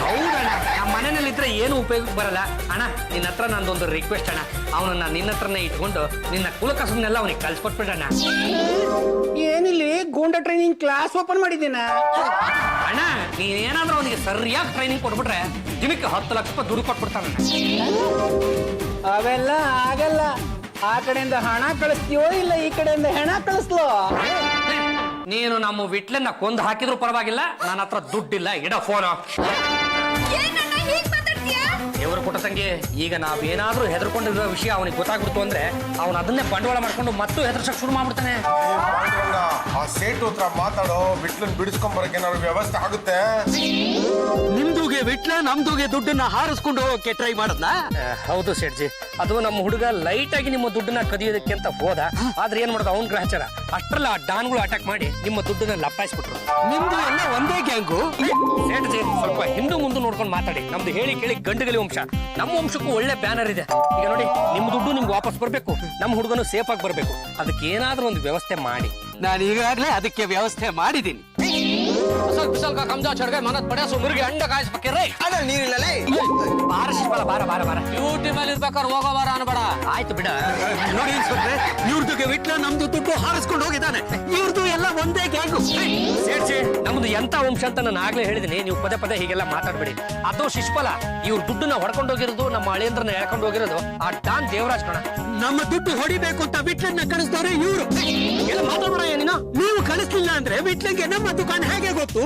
ಹೌದಣ್ಣ, ನಮ್ಮ ಮನೆಯಲ್ಲಿ ಇದ್ರೆ ಏನು ಉಪಯೋಗಕ್ಕೆ ಬರಲ್ಲ. ಅಣ್ಣ, ನಿನ್ನ ಹತ್ರ ನಂದೊಂದು ರಿಕ್ವೆಸ್ಟ್ ಅಣ್ಣ. ಅವನನ್ನ ನಿನ್ನ ಹತ್ರನೇ ಇಟ್ಕೊಂಡು ನಿನ್ನ ಕುಲಕಸನ್ನೆಲ್ಲ ಅವನಿಗೆ ಕಳ್ಸಿಕೊಟ್ಬಿಡಣ್ಣ. ಏನಿಲ್ಲಿ ಗೂಂಡ ಟ್ರೈನಿಂಗ್ ಕ್ಲಾಸ್ ಓಪನ್ ಮಾಡಿದ್ದೀನ. ಅಣ್ಣ, ನೀನೇನಾದ್ರೂ ಅವನಿಗೆ ಸರಿಯಾಗಿ ಟ್ರೈನಿಂಗ್ ಕೊಟ್ಬಿಟ್ರೆ ದಿನಕ್ಕೆ 10 ಲಕ್ಷ ರೂಪಾಯಿ ದುಡ್ಡು ಕೊಟ್ಬಿಡ್ತಾನಣ್ಣ. ಅವೆಲ್ಲ ಆಗಲ್ಲ. ಆ ಕಡೆಯಿಂದ ಹಣ ಕಳಿಸ್ತೀವೋ ಇಲ್ಲ ಈ ಕಡೆಯಿಂದ ಹೆಣ ಕಳಿಸ್ಲೋ? ನೀನು ನಮ್ಮ ವಿಟ್ಲನ್ನ ಕೊಂದು ಹಾಕಿದ್ರು ಪರವಾಗಿಲ್ಲ, ನನ್ನ ಹತ್ರ ದುಡ್ಡಿಲ್ಲ, ಇಡ ಫೋನ್. ಏನಣ್ಣ ಹೀಗ್ ಮಾತಾಡ್ತೀಯಾ? ದೇವರು ಕೊಟ್ಟ ತಂಗಿ, ಈಗ ನಾವೇನಾದ್ರೂ ಹೆದರ್ಕೊಂಡಿರೋ ವಿಷಯ ಅವನಿಗೆ ಗೊತ್ತಾಗ್ಬಿಡ್ತು ಅಂದ್ರೆ ಅವನು ಅದನ್ನೇ ಬಂಡವಾಳ ಮಾಡ್ಕೊಂಡು ಮತ್ತೆ ಹೆದರ್ಸಕ್ ಶುರು ಮಾಡ್ಬಿಡ್ತಾನೆ. ಪಾಂಡುರಂಗ, ಆ ಸೇಟು ಹತ್ರ ಮಾತಾಡೋ, ವಿಟ್ಲನ್ ಬಿಡಿಸ್ಕೊಂಬರಕ್ಕೆ ಏನಾದ್ರು ವ್ಯವಸ್ಥೆ ಆಗುತ್ತೆ? ನಿಮ್ದುಗೆ ವಿಟ್ಲ ನಮ್ದುಗೆ ದುಡ್ಡನ್ನ ಹಾರಿಸ್ಕೊಂಡು ಹೋಗಕ್ಕೆ ಟ್ರೈ ಮಾಡದ್ನ? ಹೌದು ಸೇಠ್ಜಿ, ಅದು ನಮ್ಮ ಹುಡುಗ ಲೈಟ್ ಆಗಿ ನಿಮ್ಮ ದುಡ್ಡನ್ನ ಕದಿಯೋದಕ್ಕೆ ಅಂತ ಹೋದ. ಆದ್ರೆ ಏನ್ ಮಾಡೋದು, ಅವ್ನ್ ಗ್ರಹಚಾರ. ಅಷ್ಟ್ರಲ್ಲ ಆ ಡಾನ್ಗಳು ಅಟ್ಯಾಕ್ ಮಾಡಿ ನಿಮ್ಮ ದುಡ್ಡನ್ನ ಲಪ್ಪಾಯಿಸ್ಬಿಟ್ರು. ನಿಮ್ದು ಎಲ್ಲ ಒಂದೇ ಗ್ಯಾಂಗು? ಸೇಠ್ಜಿ, ಸ್ವಲ್ಪ ಹಿಂದೂ ಮುಂದೆ ನೋಡ್ಕೊಂಡು ಮಾತಾಡಿ. ನಮ್ದು ಹೇಳಿ ಕೇಳಿ ಗಂಡುಗಲಿ ವಂಶ. ನಮ್ಮ ವಂಶಕ್ಕೂ ಒಳ್ಳೆ ಬ್ಯಾನರ್ ಇದೆ. ಈಗ ನೋಡಿ, ನಿಮ್ಮ ದುಡ್ಡು ನಿಮ್ಗೆ ವಾಪಸ್ ಬರ್ಬೇಕು, ನಮ್ಮ ಹುಡುಗನು ಸೇಫ್ ಆಗಿ ಬರ್ಬೇಕು. ಅದಕ್ಕೆ ಏನಾದ್ರೂ ಒಂದು ವ್ಯವಸ್ಥೆ ಮಾಡಿ. ನಾನು ಈಗಾಗಲೇ ಅದಕ್ಕೆ ವ್ಯವಸ್ಥೆ ಮಾಡಿದ್ದೀನಿ. ಸ್ವಲ್ಪ ಕಮ್ಜಾ ಚಡ್ಗೆ ಮನತ್ ಪಡೆ ಸುಂದರಿಗೆ ಅಂಡ ಕಾಯಿಸ್ಬೇಕ್ರಿ. ಅದ್ರಲ್ಲಿ ನೀರಿಲ್ಲಲೇ. ಬಾರ ಶಿಷ್ಮಲ, ಬಾರ ಬಾರ ಬಾರ. ಡ್ಯೂಟಿ ಮೇಲೆ ಇರ್ಬೇಕಾದ್ರೆ ಹೋಗೋ ಬಾರ ಅನ್ಬೇಡ. ಆಯ್ತು ಬಿಡ. ನೋಡಿ ಇನ್ಸ್ಪೆಕ್ಟ್ರೆ, ಇವ್ರದುಗೆ ವಿಟ್ಲ ನಮ್ದು ದುಡ್ಡು ಹಾರಿಸ್ಕೊಂಡು ಹೋಗಿದ್ದಾನೆ. ಇವ್ರದ್ದು ಎಲ್ಲ ಒಂದೇ ಗ್ಯಾಂಗು. ಸೇರ್ಸಿ, ನಮ್ದು ಎಂತ ವಂಶ ಅಂತ ನಾನು ಆಗ್ಲೇ ಹೇಳಿದೀನಿ. ನೀವು ಪದೇ ಪದೇ ಹೀಗೆಲ್ಲ ಮಾತಾಡ್ಬೇಡಿ. ಅದು ಶಿಷ್ಫಲ. ಇವ್ರ ದುಡ್ಡನ್ನ ಹೊಡ್ಕೊಂಡು ಹೋಗಿರೋದು, ನಮ್ಮ ಅಳಿಯಂದ್ರನ್ನ ಎಳ್ಕೊಂಡು ಹೋಗಿರೋದು ಆ ಡಾನ್ ದೇವರಾಜ್ ಕಣ. ನಮ್ಮ ದುಡ್ಡು ಹೊಡಿಬೇಕು ಅಂತ ವಿಟ್ಲನ್ನ ಕಳಿಸ್ದವ್ರೆ ಇವ್ರು. ಎಲ್ಲ ಮಾತಾಡ್ಬೇಡ ನೀನು. ನೀವು ಕಳಿಸ್ಲಿಲ್ಲ ಅಂದ್ರೆ ವಿಟ್ಲಂಗೆ ನಮ್ಮ ದುಕಾನ್ ಹೇಗೆ ಗೊತ್ತು?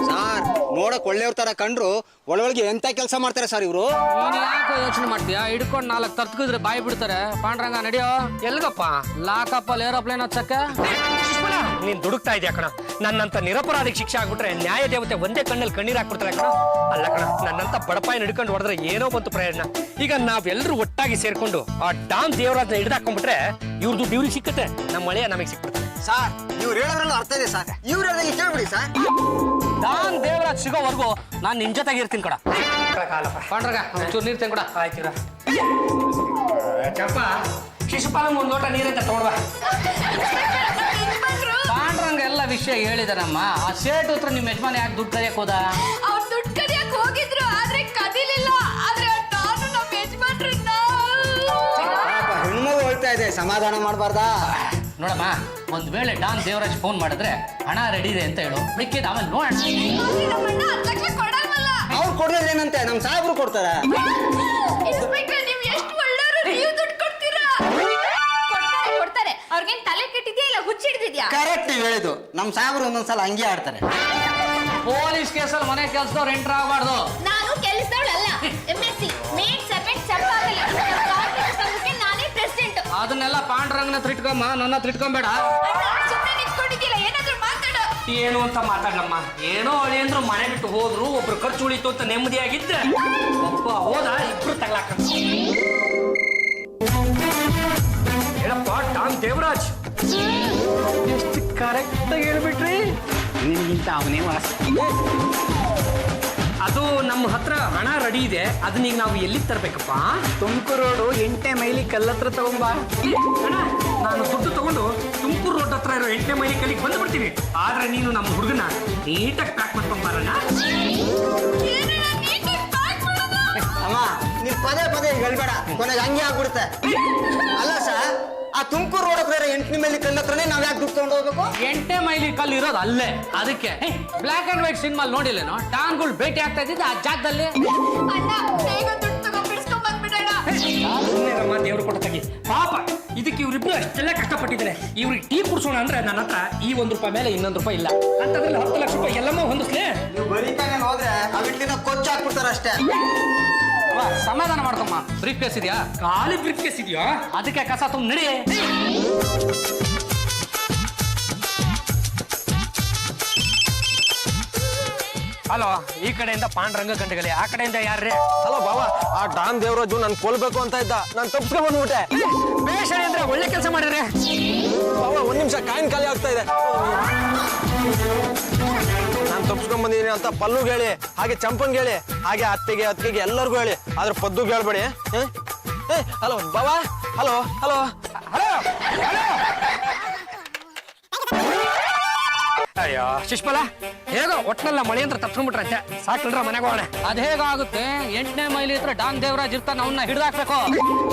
ಸಾರ್, ನೋಡಕ್ ಒಳ್ಳೆಯವ್ರ ತರ ಕಂಡ್ರು ಒಳಗೆ ಎಂತ ಕೆಲಸ ಮಾಡ್ತಾರೆ ಸರ್ ಇವರು. ನೀನ್ ಯಾಕೆ ಯೋಚನೆ ಮಾಡ್ತೀಯಾ? ಹಿಡ್ಕೊಂಡು 4 ತರ್ಕಿದ್ರೆ ಬಾಯಿ ಬಿಡ್ತಾರೆ. ಪಾಂಡ್ರಂಗ ನಡಿಯೋ. ಎಲ್ಗಪ್ಪ? ಲಾಕಪ್ ಅಲ್ಲಿ ಏರೋಪ್ಲೇನ್ ಹಚ್ಚಕ್ಕೆ. ಶಿಷ್ಮಲ, ನೀನ್ ದುಡುಕ್ತಾ ಇದೆಯಾ ಕಣ. ನನ್ನಂತ ನಿರಪರಾಧಿಗೆ ಶಿಕ್ಷೆ ಆಗ್ಬಿಟ್ರೆ ನ್ಯಾಯ ದೇವತೆ ಒಂದೇ ಕಣ್ಣಲ್ಲಿ ಕಣ್ಣೀರ್ ಹಾಕ್ಬಿಡ್ತಾರೆ ಕಣ. ಅಲ್ಲ ಕಣ, ನನ್ನಂತ ಬಡಪಾಯಿ ನಡ್ಕೊಂಡು ಹೊಡೆದ್ರೆ ಏನೋ ಬಂತು ಪ್ರಯೋಜನ. ಈಗ ನಾವೆಲ್ಲರೂ ಒಟ್ಟಾಗಿ ಸೇರ್ಕೊಂಡು ಆ ಡಾನ್ ದೇವರಾಜ್ನ ಹಿಡ್ದಾಕೊಂಡ್ಬಿಟ್ರೆ ಇವ್ರದ್ದು ಡ್ಯೂರಿ ಸಿಕ್ಕತ್ತೆ, ನಮ್ಮ ಮಳೆಯ ನಮಗೆ ಸಿಕ್ಬಿಡ್ತಾರೆ. ಸಾರ್, ಇವ್ರು ಹೇಳೋದ್ರಲ್ಲ ಅರ್ಥ ಇದೆ ಸರ್. ಇವ್ರು ಹೇಳಿದಾಗ ಕೇಳ್ಬಿಡಿ ಸರ್. ಡಾನ್ ದೇವರಾಜ್ ಸಿಗೋವರೆಗೂ ನಾನ್ ನಿನ್ ಜೊತೆಗೆ ಇರ್ತೀನಿ ಕಡ. ಪಾಂಡ್ರಂಗ ಒಂಚೂರು ನೀರ್ ತೆಂಗ್ ಕೊಡ. ಆಯ್ತೀರ ಚಪ್ಪ, ಶಿಶುಪಾಲ ಒಂದು ಲೋಟ ನೀರಂತ ತಗೊಳ್ವಾ. ಪಾಂಡ್ರಂಗ ಎಲ್ಲ ವಿಷಯ ಹೇಳಿದಾರಮ್ಮ. ಆ ಸೇಟ್ ಹತ್ರ ನಿಮ್ ಯಜಮಾನ ಯಾಕೆ ದುಡ್ಡು ಕರಿಯಕ್ ಹೋದ? ಅವ್ರು ದುಡ್ಡು ಕದಿಯಕ್ ಹೋಗಿದ್ರು, ಆದ್ರೆ ಕದಿಲಿಲ್ಲ. ಆದ್ರೆ ನಾನು ನಮ್ಮ ಯಜಮಾನ್ರನ್ನ ಹೆಣ್ಮಗು ಹೋಗ್ತಾ ಇದೆ, ಸಮಾಧಾನ ಮಾಡಬಾರ್ದಾ? ನೋಡಮ್ಮ, ಒಂದ್ ವೇಳೆ ಡಾನ್ ದೇವರಾಜ್ ಫೋನ್ ಮಾಡಿದ್ರೆ ಹಣ ರೆಡಿ ಇದೆ ಅಂತ ಹೇಳು. ಮಿಕ್ಕಿದ ಆಮೇಲೆ ನೋಡೋಣ. ಆದ್ರೆ ನಮ್ಮಣ್ಣ 10 ಲಕ್ಷ ಕೊಡಲ್ವಲ್ಲ. ಅವ್ರು ಕೊಡೋದ್ರೆ ಏನಂತೆ, ನಮ್ ಸಾಹೇಬ್ರು ಕೊಡ್ತಾರೆ. ಇನ್ಸ್ಪೆಕ್ಟರ್, ನೀವು ಎಷ್ಟು ಒಳ್ಳೆಯವರು, ನೀವು ದುಡ್ಡು ಕೊಡ್ತೀರಾ? ಕೊಡ್ತಾರೆ. ಅವ್ರಿಗೇನ್ ತಲೆ ಕೆಟ್ಟಿದ್ಯಾ ಇಲ್ಲ ಹುಚ್ಚಿಡ್ದಿದ್ಯಾ? ಕರೆಕ್ಟ್ ನೀವು ಹೇಳಿದ್ದು. ನಮ್ ಸಾಹೇಬ್ರು ಒಂದೊಂದ್ಸಲ ಹಂಗೆ ಆಡ್ತಾರೆ. ಪೊಲೀಸ್ ಕೇಸಲ್ಲಿ ಮನೆ ಕೆಲ್ಸದವ್ರು ಎಂಟ್ರ್ ಆಗಬಾರ್ದು. ನಾನು ಕೆಲಸದವಳಲ್ಲ. MSc ಮೇಡ್ ಸರ್ವೆಂಟ್ ಚಂಪಾಗಲಿ ಸಂಘಕ್ಕೆ ನಾನೇ ಪ್ರೆಸಿಡೆಂಟ್. ಅದನ್ನೆಲ್ಲ ಪಾಂಡ್ರಂಗನ ಹತ್ರ ಇಟ್ಕೊಂಬ, ನನ್ನ ಹತ್ರ ಇಟ್ಕೊಂಬೇಡ. ಸುಮ್ಮನೆ ನಿಂತ್ಕೊಂಡಿದ್ದಿಲ್ಲ, ಏನಾದ್ರೂ ಮಾತಾಡು. ಏನು ಅಂತ ಮಾತಾಡ್ಲಮ್ಮ. ಏನೋ ಅಳಿಯಂದ್ರು ಮನೆ ಬಿಟ್ಟು ಹೋದ್ರು, ಒಬ್ರು ಖರ್ಚು ಉಳಿತು ಅಂತ ನೆಮ್ಮದಿಯಾಗಿದ್ರೆ ಒಬ್ಬ ಹೋದ, ಇಬ್ರು ತಗ್ಲಾಕ. ಹೇಳಪ್ಪ ಡಾನ್ ದೇವರಾಜ್, ಎಷ್ಟು ಕರೆಕ್ಟ್ ಆಗಿ ಹೇಳ್ಬಿಟ್ರಿ. ನಿನ್ಗಿಂತ ಅವನೇ ವಾಸ. ಅದು ನಮ್ಮ ಹತ್ರ ಹಣ ರೆಡಿ ಇದೆ. ಅದನ್ನ ಈಗ ನಾವು ಎಲ್ಲಿಗೆ ತರ್ಬೇಕಪ್ಪ? ತುಮಕೂರು ರೋಡು 8ನೇ ಮೈಲಿ ಕಲ್ಲತ್ರ ತಗೊಂಬಾ. ಅಣ್ಣ, ನಾನು ದುಡ್ಡು ತಗೊಂಡು ತುಮಕೂರು ರೋಡ್ ಹತ್ರ ಇರೋ 8ನೇ ಮೈಲಿ ಕಲ್ಲಿಗೆ ಬಂದು ಬಿಡ್ತೀನಿ. ಆದ್ರೆ ನೀನು ನಮ್ಮ ಹುಡುಗನ ನೀಟಾಗಿ ಪ್ಯಾಕ್ ಮಾಡ್ಕೊಂಡ್ ಬರೋಣ. ಅಮ್ಮ ನೀನ್ ಪದೇ ಪದೇ ಹೇಳ್ಬೇಡ, ಕೊನೆಗೆ ಹಂಗೆ ಆಗ್ಬಿಡುತ್ತೆ. ಅಲ್ಲ ಸರ್, ಆ ತುಮಕೂರು ರೋಡ್ ಹತ್ರ 8ನೇ ಮೈಲಿ ಕಲ್ಲ ಹತ್ರನೇ ನಾವ್ ಯಾಕೆ ದುಡ್ಡು ತಗೊಂಡು ಹೋಗ್ಬೇಕು? 8ನೇ ಮೈಲಿ ಕಲ್ಲು ಇರೋದು ಅಲ್ಲೇ. ಅದಕ್ಕೆ ಬ್ಲಾಕ್ ಅಂಡ್ ವೈಟ್ ಸಿನಿಮಾ ನೋಡಿಲ್ಲೇನೋ, ಡಾನ್ಗಳು ಭೇಟಿ ಆಗ್ತಾ ಇದ್ದಿದ್ದು ಆ ಜಾಗದಲ್ಲಿ. ಅಣ್ಣ ಬೇಗ ದುಡ್ಡು ತಗೊಂಡ್ ಬಿಡಿಸ್ಕೊಂಡ್ ಬಂದ್ಬಿಡೋಣ. ದೇವ್ರು ಕೊಟ್ಟ ತಗಿ ಪಾಪ. ಇದಕ್ಕೆ ಇವ್ರಿಬ್ರು ಅಷ್ಟೆಲ್ಲ ಕಷ್ಟಪಟ್ಟಿದ್ದಾರೆ. ಇವ್ರಿಗೆ ಟೀ ಕುಡ್ಸೋಣ ಅಂದ್ರೆ ನನ್ನ ಹತ್ರ ಈ ₹1 ಮೇಲೆ ಇನ್ನೊಂದು ರೂಪಾಯಿ ಇಲ್ಲ. ಅಂತದ್ರಲ್ಲಿ 10 ಲಕ್ಷ ರೂಪಾಯಿ ಎಲ್ಲಮ್ಮ ಹೊಂದಿಸ್ಲೇ. ನೀವು ಬರೀತಾನೆ ಹೋದ್ರೆ ಅವಿಟ್ಲಿನ ಕೊಚ್ಚ ಹಾಕ್ಬಿಡ್ತಾರ ಅಷ್ಟೇ. ಸಮಾಧಾನ ಮಾಡ್ಕಮ್ಮ. ಬ್ರೀಫ್ ಕೇಸ್ ಇದೆಯಾ? ಖಾಲಿ ಬ್ರೀಫ್ ಕೇಸ್ ಇದೆಯಾ? ಅದಕ್ಕೆ ಕಸ ತುಂಬ ನಡಿ. ಹಲೋ, ಈ ಕಡೆಯಿಂದ ಪಾಂಡುರಂಗ ಗಂಟೆಗಳೇ, ಆ ಕಡೆಯಿಂದ ಯಾರ್ರಿ? ಹಲೋ ಬಾಬಾ, ಆ ಡಾನ್ ದೇವರಾಜು ನನ್ ಕೊಲ್ಬೇಕು ಅಂತ ಇದ್ದ, ನಾನು ತಪ್ಪಿಸ್ಕೊಂಡ್ ಬಂದ್ಬಿಟ್ಟೆ. ಬೇಷಣೆ ಅಂದ್ರೆ ಒಳ್ಳೆ ಕೆಲಸ ಮಾಡಿದ್ರೆ. ಬಾಬಾ 1 ನಿಮಿಷ, ಕಾಯಿನ್ ಖಾಲಿ ಆಗ್ತಾ ಇದೆ. ನಾನು ತಪ್ಪಿಸ್ಕೊಂಡ್ ಬಂದಿದ್ದೀನಿ ಅಂತ ಪಲ್ಲುಗೆ ಹೇಳಿ, ಹಾಗೆ ಚಂಪಂಗ್ ಹೇಳಿ, ಹಾಗೆ ಅತ್ತಿಗೆ ಎಲ್ಲರಿಗೂ ಹೇಳಿ, ಆದ್ರೆ ಪದ್ದುಗೆ ಹೇಳ್ಬೇಡಿ. ಹಲೋ ಬಾಬಾ, ಹಲೋ ಹಲೋ ಹಲೋ ಅಯ್ಯೋ ಶಿಷ್ಮಲ, ಹೇಗೋ ಒಟ್ನಲ್ಲ ಮಳೆ ಅಂದ್ರೆ ತಪ್ಸ್ಕೊಂಡ್ಬಿಟ್ರಂತೆ. ಸಾಕಲ್ರ ಮನೆಗೆ ಹೋಗೋಣ. ಅದ್ ಹೇಗಾಗುತ್ತೆ? 8ನೇ ಮೈಲಿ ಹತ್ರ ಡಾನ್ ದೇವರಾಜ್ ಇರ್ತಾನ, ಅವನ್ನ ಹಿಡ್ದಾಕ್ಬೇಕು.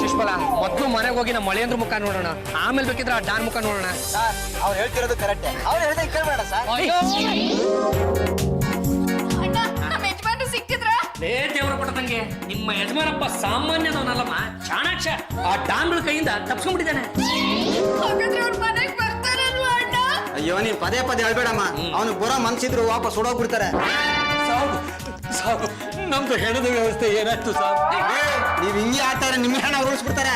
ಶಿಷ್ಮಲ, ಮೊದ್ಲು ಮನೆಗೆ ಹೋಗಿ ನಮ್ಮ ಮಳೆಯಂದ್ರ ಮುಖ ನೋಡೋಣ, ಆಮೇಲೆ ಬೇಕಿದ್ರೆ ಆ ಡಾನ್ ಮುಖ ನೋಡೋಣ. ಸರ್, ಅವ್ರು ಹೇಳ್ತಿರೋದು ಕರೆಕ್ಟ್. ಅವ್ರು ಹೇಳ್ದಂಗೆ ಕೇಳ್ಬೇಡ ಸರ್. ಅಯ್ಯೋ ಅಣ್ಣ ನಮ್ಮ ಯಜಮಾನ್ರು ಸಿಕ್ಕಿದ್ರ? ದೇವರ ಕೊಟ್ಟಂಗೆ ನಿಮ್ಮ ಯಜಮಾನಪ್ಪ ಸಾಮಾನ್ಯದವನಲ್ಲಮ್ಮ, ಚಾಣಾಕ್ಷ. ಆ ಡಾನ್ಗಳ ಕೈಯಿಂದ ತಪ್ಸ್ಕೊಂಡ್ಬಿಟ್ಟಿದ್ದಾನೆ. ಹಾಗಾದ್ರೆ ಅವ್ರ ಮನೆಗೆ ಬರ್ತಾರಲ್ವಾ ಅಣ್ಣ? ಅಯ್ಯೋ ನೀನ್ ಪದೇ ಪದೇ ಹೇಳ್ಬೇಡಮ್ಮ, ಅವನು ಬರೋ ಮನ್ಸಿದ್ರು ವಾಪಸ್ ಓಡೋಗ್ಬಿಡ್ತಾರೆ. ಸಾಕು, ನಮ್ದು ಹೆಣದ ವ್ಯವಸ್ಥೆ ಏನಾಯ್ತು ಸಾಕು? ನೀವ್ ಹಿಂಗೆ ಆಡ್ತಾರೆ, ನಿಮ್ಮ ಹೆಣ ಉರುಳಿಸ್ಬಿಡ್ತಾರೆ.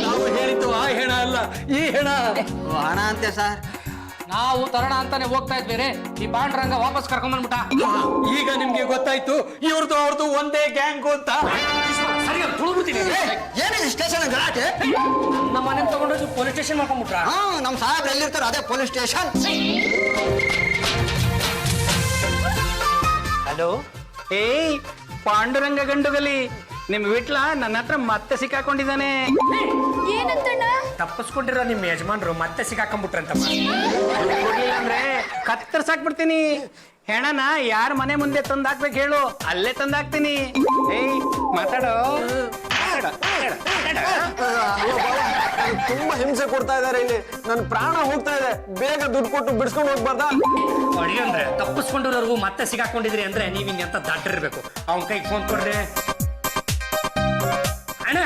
ನಾವು ಹೇಳಿದ್ದು ಆ ಹೆಣ ಅಲ್ಲ, ಈ ಹೆಣ. ಹಣ ಅಂತೆ ಸರ್. ನಾವು ತರಣ ಅಂತಾನೆ ಹೋಗ್ತಾ ಇದ್ವಿ. ಈ ಪಾಂಡುರಂಗ ವಾಪಸ್ ಕರ್ಕೊಂಡ್ ಬಂದ್ಬಿಟ್ಟ. ಈಗ ನಿಮ್ಗೆ ಗೊತ್ತಾಯ್ತು ಇವ್ರದ್ದು ಅವ್ರದ್ದು ಒಂದೇ ಗ್ಯಾಂಗ್ ಅಂತ. ಸರಿಯಾಗಿ ತುಳಿದ್ಬಿಡ್ತೀನಿ. ಏನಿದೆ ಸ್ಟೇಷನ್ ಗಲಾಟೆ? ನಮ್ಮ ಮನೆ ತಗೊಂಡೋಗಿ ಪೊಲೀಸ್ ಸ್ಟೇಷನ್ ಮಾಡ್ಕೊಂಡ್ಬಿಟ್ರ. ಹಾ, ನಮ್ ಸಾಹೇಬ್ರು ಎಲ್ಲಿರ್ತಾರೋ ಅದೇ ಪೊಲೀಸ್ ಸ್ಟೇಷನ್. ಹಲೋ, ಏಯ್ ಪಾಂಡುರಂಗ ಗಂಡುಗಲಿ, ನಿಮ್ ವಿಟ್ಲ ನನ್ನ ಹತ್ರ ಮತ್ತೆ ಸಿಕ್ಕಾಕೊಂಡಿದ್ದಾನೆ. ಏನಂತಣ್ಣ? ತಪ್ಪಿಸ್ಕೊಂಡಿರೋ ನಿಮ್ಮ ಯಜಮಾನ್ರು ಮತ್ತೆ ಸಿಕ್ಕಾಕೊಂಡ್ಬಿಟ್ರಂತಮ್ಮ. ಕೊಡ್ಲಿಲ್ಲ ಅಂದ್ರೆ ಕತ್ತರ್ಸಾಕ್ಬಿಡ್ತೀನಿ. ಹೆಣನ ಯಾರ ಮನೆ ಮುಂದೆ ತಂದಾಕ್ಬೇಕು ಹೇಳು, ಅಲ್ಲೇ ತಂದಾಕ್ತೀನಿ. ಏಯ್ ಮಾತಾಡೋ. ತುಂಬಾ ಹಿಂಸೆ ಕೊಡ್ತಾ ಇದಾರೆ ಇಲ್ಲಿ, ನನ್ನ ಪ್ರಾಣ ಹೋಗ್ತಾ ಇದೆ. ಬೇಗ ದುಡ್ಡು ಕೊಟ್ಟು ಬಿಡಿಸ್ಕೊಂಡು ಹೋಗ್ಬಾರ್ದಾ? ಅಂದ್ರೆ ತಪ್ಪಿಸ್ಕೊಂಡಿರೋರ್ಗು ಮತ್ತೆ ಸಿಕ್ಕಾಕೊಂಡಿದ್ರಿ ಅಂದ್ರೆ ನೀವ್ ಹಿಂಗೆಂತ ದಾಟಿರ್ಬೇಕು. ಅವನ ಕೈಗೆ ಫೋನ್ ಕೊಡ್ರಿ. ಅಣ್ಣ,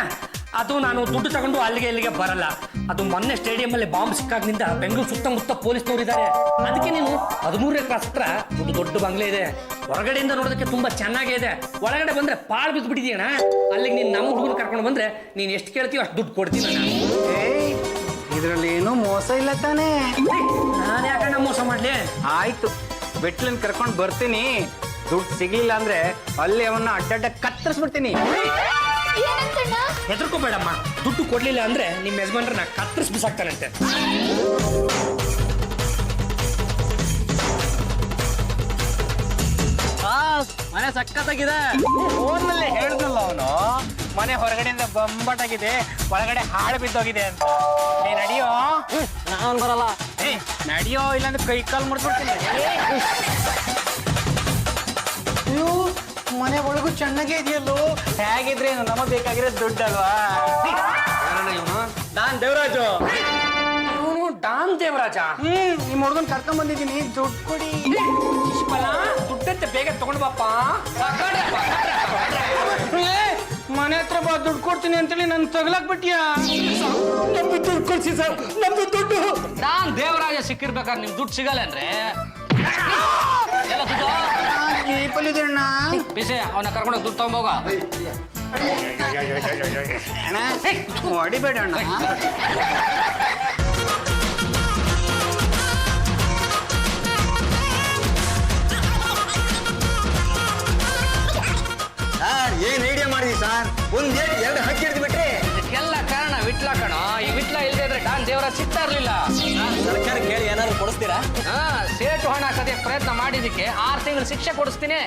ಅದು ನಾನು ದುಡ್ಡು ತಗೊಂಡು ಅಲ್ಲಿಗೆ ಇಲ್ಲಿಗೆ ಬರಲ್ಲ. ಅದು ಮೊನ್ನೆ ಸ್ಟೇಡಿಯಂ ಅಲ್ಲಿ ಬಾಂಬ್ ಸಿಕ್ಕಾಗಿನಿಂದ ಬೆಂಗಳೂರು ಸುತ್ತಮುತ್ತ ಪೊಲೀಸ್ನವರು ಇದ್ದಾರೆ. ಅದಕ್ಕೆ ನೀನು 13ನೇ ಕ್ರಾಸ್ ಹತ್ರ ಒಂದು ದೊಡ್ಡ ಬಂಗ್ಲೆ ಇದೆ. ಹೊರಗಡೆಯಿಂದ ನೋಡೋದಕ್ಕೆ ತುಂಬಾ ಚೆನ್ನಾಗೇ ಇದೆ. ಒಳಗಡೆ ಬಂದ್ರೆ ಪಾಳು ಬಿದ್ದು ಬಿಟ್ಟಿದೀಯಣ್ಣ. ಅಲ್ಲಿಗೆ ನೀನ್ ನಮ್ಮ ಹುಡುಗನ ಕರ್ಕೊಂಡು ಬಂದ್ರೆ ನೀನ್ ಎಷ್ಟು ಕೇಳ್ತೀವಿ ಅಷ್ಟು ದುಡ್ಡು ಕೊಡ್ತೀನಿ. ಏಯ್, ಇದ್ರಲ್ಲಿ ಏನೂ ಮೋಸ ಇಲ್ಲ ತಾನೇ? ನಾನು ಯಾಕಣ್ಣ ಮೋಸ ಮಾಡ್ಲಿ? ಆಯ್ತು, ಬೆಟ್ಲನ್ ಕರ್ಕೊಂಡು ಬರ್ತೀನಿ. ದುಡ್ಡು ಸಿಗ್ಲಿಲ್ಲ ಅಂದ್ರೆ ಅಲ್ಲಿ ಅವನ್ನ ಅಡ್ಡಡ್ಡ ಕತ್ತರಿಸ್ಬಿಡ್ತೀನಿ. ಏನಂತಣ್ಣ? ಹೆದರ್ಕೋಬೇಡಮ್ಮ, ದುಡ್ಡು ಕೊಡ್ಲಿಲ್ಲ ಅಂದ್ರೆ ನಿಮ್ಮ ಯಜಮಾನ್ರನ್ನ ಕತ್ತರಿಸಿ ಬಿಸಾಕ್ತಾನಂತೆ. ಮನೆ ಸಖತ್ತಾಗಿದೆ. ಫೋನಲ್ಲಿ ಹೇಳಿದ್ನಲ್ಲ ಅವನು, ಮನೆ ಹೊರಗಡೆಯಿಂದ ಬೊಂಬಾಟಾಗಿದೆ, ಒಳಗಡೆ ಹಾಳು ಬಿದ್ದೋಗಿದೆ ಅಂತ. ಏ ನಡಿಯೋ. ನಾನ್ ಬರಲ್ಲ. ಏ ನಡಿಯೋ, ಇಲ್ಲಾಂದ್ರೆ ಕೈ ಕಾಲು ಮುಡ್ಸ್ಬಿಡ್ತೀನಿ. ಅಯ್ಯೋ, ಮನೆ ಒಳಗೂ ಚೆನ್ನಾಗೇ ಇದೆಯಲ್ಲೋ. ಹೇಗಿದ್ರೆ ನಮಗೆ ಬೇಕಾಗಿರೋದು ದುಡ್ಡಲ್ವಾ? ನಾನ್ ದೇವರಾಜು. ಇವನು ಡಾನ್ ದೇವರಾಜ. ನಿಮ್ಮ ಹುಡುಗನ್ ಕರ್ಕೊಂಡ್ ಬಂದಿದ್ದೀನಿ, ದುಡ್ಡು ಕೊಡಿ. ದುಡ್ಡಂತೆ ಬೇಗ ತಗೊಂಡು ಬಾಪ್ಪ. ಮನೆ ಹತ್ರ ಬಾ, ದುಡ್ಡು ಕೊಡ್ತೀನಿ ಅಂತೇಳಿ ನನ್ ತಗಲಾಕ್ ಬಿಟ್ಟಿಯಾ? ನಮ್ದು ದುಡ್ಡು ಕೊಡ್ಸಿ ಸರ್, ನಮ್ದು ದುಡ್ಡು. ಡಾನ್ ದೇವರಾಜ ಸಿಕ್ಕಿರ್ಬೇಕಾದ್ರೆ ನಿಮ್ ದುಡ್ಡು ಸಿಗಲ್ಲ ಅಂದ್ರೆ ಎಲ್ಲ ದುಡ್ಡು ಜೀಪಲ್ಲಿದೆ ಅಣ್ಣ. ಬಿಸಿ ಅವನ ಕರ್ಕೊಂಡು ದುಡ್ಡು ತಗೊಂಬೋಗ. ಅಣ್ಣ ಹೊಡಿಬೇಡ ಅಣ್ಣ. ಸರ್, ಏನ್ ಐಡಿಯಾ ಮಾಡಿದ್ವಿ ಸರ್? ಒಂದ್ 2 ಹಕ್ಕಿ ಹಿಡಿದು ಬಿಟ್ರಿ. ಎಲ್ಲ ಕಾರಣ ವಿಟ್ಲ ಕಣ. ಈ ವಿಟ್ಲ ಇಲ್ಲದೆ ಇದ್ರೆ ಡಾನ್ ದೇವರಾಜ್ ಸಿಗ್ತಾ ಇರ್ಲಿಲ್ಲ. ಸರ್ಕಾರ ಕೇಳಿ ಏನಾದ್ರು ಕೊಡಿಸ್ತೀರಾ? ಸೇಟು ಹಣ ಕದಿಯಕ್ಕೆ ಪ್ರಯತ್ನ ಮಾಡಿದಕ್ಕೆ 6 ತಿಂಗಳು ಶಿಕ್ಷೆ ಕೊಡಿಸ್ತೀನಿ.